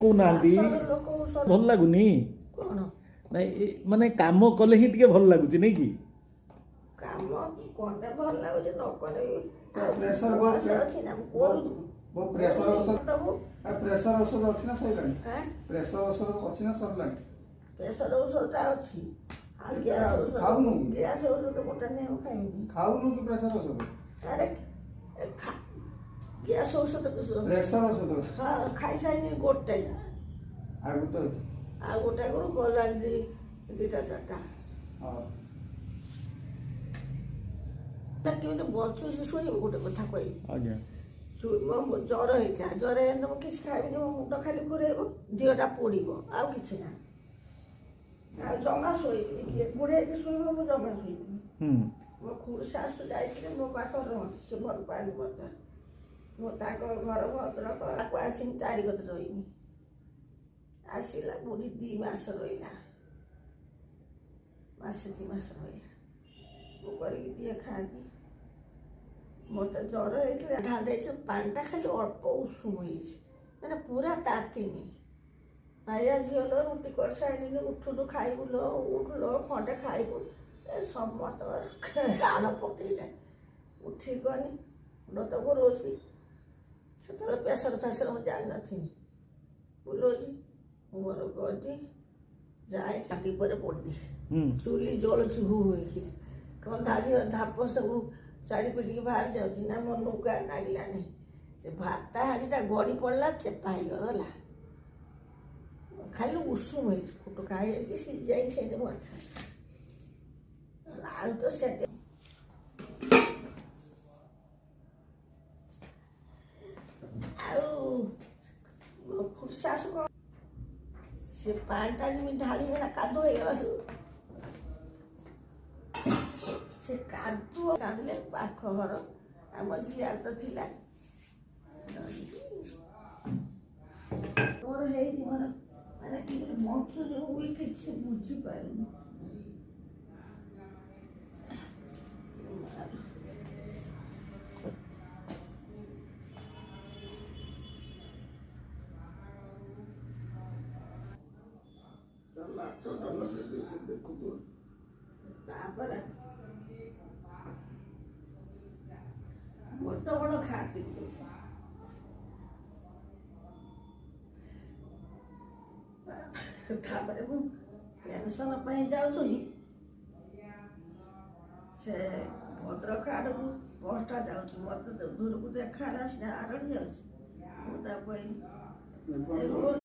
କହୁନାହାନ୍ତି ଭଲ ଲାଗୁନି କ'ଣ ନାଇଁ ମାନେ କାମ କଲେ ହିଁ ଟିକେ ଭଲ ଲାଗୁଛି ନାଇଁ କି କାମ କଲେ ଭଲ ଲାଗୁଛି ନ କଲେ ପ୍ରେସର ବୟସ ଅଛି ନା ମୁଁ କରୁଛୁ ପ୍ରେସର ଔଷଧ ଦବୁ ପ୍ରେସର ଔଷଧ ଅଛି ନା ସରିଲାଣି ପ୍ରେସର ଔଷଧ ଅଛି ନା ସରିଲାଣି ପ୍ରେସର ଔଷଧଟା ଅଛି ଆଉ ଗ୍ୟାସ ଔଷଧ ଖାଉନୁ ଗ୍ୟାସ ଔଷଧ ଗୋଟେ ନେଇ ମୁଁ ଖାଇବିନି ଖାଉନୁ କି ପ୍ରେସର ଔଷଧ ଆରେ ଗ୍ୟାସ ଔଷଧ ପ୍ରେସର ଔଷଧ ଖାଇସାରିନି ଗୋଟେ ଆଉ ଗୋଟେ ଅଛି ଆଉ ଗୋଟେ କରୁ ଗଲାଣି ଦୁଇଟା ଚାରିଟା ହଉ କେମିତି ବଞ୍ଚୁଛି ଶୁଣିବୁ ଗୋଟେ କଥା କହିବି ଆଜ୍ଞା ମୋ ଜ୍ୱର ହେଇଥିଲା ଜ୍ୱର ହେଇଲେ ମୁଁ କିଛି ଖାଇବିନି ମୋ ମୁଣ୍ଡ ଖାଲି ଘୁରେଇବ ଦେହଟା ପୋଡ଼ିବ ଆଉ କିଛି ନାହିଁ ଆଉ ଜମା ଶୋଇବିନି କିଏ ଘୁରେଇକି ଶୋଇବ ମୁଁ ଜମା ଶୋଇବିନି ମୋ ଖୁଡ଼ି ଶାଶୁ ଯାଇଥିଲେ ମୋ ପାଖରେ ରହନ୍ତି ସେ ଭଲ ପାଇଲି ମୋତେ ମୁଁ ତାଙ୍କ ଘର ଭଦ୍ରକ ତାକୁ ଆସିକି 4 ଗତେ ରହିନି ଆସିଲା ବୁଢ଼ୀ 2 ମାସ ରହିଲା ମାସେ 2 ମାସ ରହିଲା ମୁଁ କରିକି ଦିଏ ଖାଆନ୍ତି ମୋତେ ଜ୍ୱର ହେଇଥିଲା ଢାଳି ଦେଇଛି ପାଣିଟା ଖାଲି ଅଳ୍ପ ଉଷୁମ ହେଇଛି ମାନେ ପୁରା ତାତିନି ଭାଇଆ ଝିଅ ଲୋ ରୁଟି କରିସାରିନି ଉଠୁଲୁ ଖାଇବୁ ଲୋ ଉଠୁଲୋ ଖଣ୍ଡେ ଖାଇବୁ ସମସ୍ତଙ୍କର ରାଣ ପକେଇଲେ ଉଠି ଗନି ମୁଣ୍ଡ ତ ଘୁରଉଛି ସେତେବେଳେ ପ୍ରେସର ଫେସର ମୁଁ ଜାଣିନଥିଲି ବୁଲଉଛି ମୋର ଗଦି ଯାଏ ଛାତି ଉପରେ ପଡ଼ିଲି ଚୁଲି ଜଳୁଛି ହୁ ହେଇକିରି କନ୍ଧା ଝିଅ ଧାପ ସବୁ ଚାରିପିଟିକି ବାହାରି ଯାଉଛି ନା ମୋ ଲୁଗା ଲାଗିଲାନି ସେ ଭାତ ହାଣ୍ଡିଟା ଗଡ଼ି ପଡ଼ିଲା ଚେପା ହେଇଗଲା ଖାଲି ଉଷୁମ ହେଇଛି ଫୁଟୁକା ହେଇକି ସିଝି ଯାଇକି ସେଇଠି ମରିଥାନ୍ତା ଆଉ ତ ସେଠି ଆଉ ଶାଶୁ କ'ଣ ସେ ପାଣିଟା ଯେମିତି ଢାଳିଗଲା କାଦୁଅ ହେଇଗଲା ସବୁ ସେ କାଦୁଅ କାନ୍ଦିଲେ ପାଖ ଘର ଆମ ଝିଅ ତ ଥିଲା ମୋର ହେଇଛି ମୋର ମାନେ କେମିତି ବଞ୍ଚୁଛି ମୁଁ କିଛି ବୁଝିପାରୁନି ତାପରେ ବଡ଼ ବଡ଼ ଖାଟି ତାପରେ ମୁଁ ପେନସନ ପାଇଁ ଯାଉଥିଲି ସେ ଭଦ୍ରକ ଆଡ଼କୁ ବସଟା ଯାଉଛି ମୋତେ ଦୂରକୁ ଦେଖା ହେଲା ସିନା ଆରଡ଼ି ଯାଉଛି ମୁଁ ତା ପାଇଁ